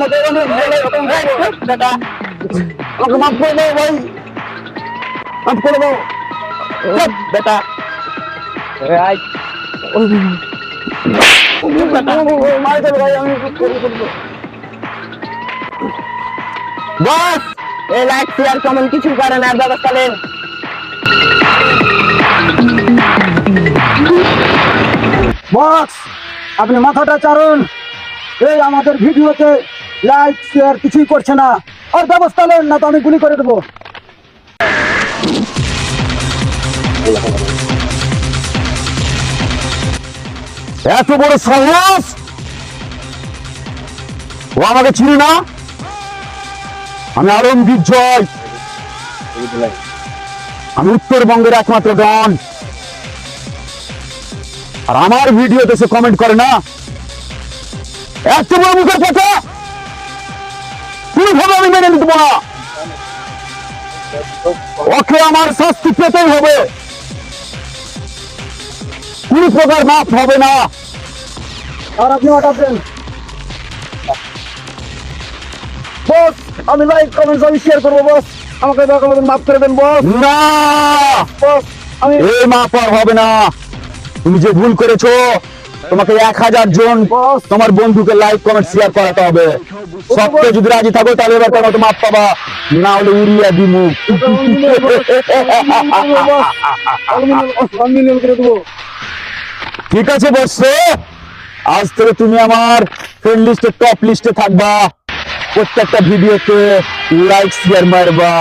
মতো বেটা আমাকে মাফ করে দাও ভাই, মাফ করে দাও বেটা। বস এই লাইক শেয়ার কমেন্ট কিছু করে না, ব্যবস্থা নেন। বস আপনি মাথাটা চারুন, এই আমাদের ভিডিওতে লাইক শেয়ার কিছুই করছে না, আর ব্যবস্থা নেন না তো আমি গুলি করে দেবো। এত বড় সাহস, ও আমাকে চিনি না? আমি আলমগীর জয়, আমি উত্তরবঙ্গের একমাত্র ডন, আর আমার ভিডিওতে সে কমেন্ট করে না? এত বড় মুখের কথা কোনোভাবে আমি মেনে নিতে পারবো না। ওকে আমার শাস্তি পেতেই হবে, কোন প্রকার মাফ হবে না। আর আপনি অর্ডার দেন। বস আমি লাইক কমেন্ট আমি শেয়ার করবো, বস আমাকে মাফ করে দেন বস। না, বস আমি এই মাফ আর হবে না। তুমি যে ভুল করেছো, তোমাকে 1000 জন তোমার বন্ধুকে লাইক কমেন্ট শেয়ার করাতে হবে। সবকে যদি রাজি থাকো তাহলে এবার তোমার মাফ পাবা, না হলে উড়িয়ে দি মুখ। ঠিক আছে বসে, আজ থেকে তুমি আমার ফ্রেন্ড লিস্টে টপ লিস্টে থাকবা, প্রত্যেকটা ভিডিওতে লাইক শেয়ার মারবা।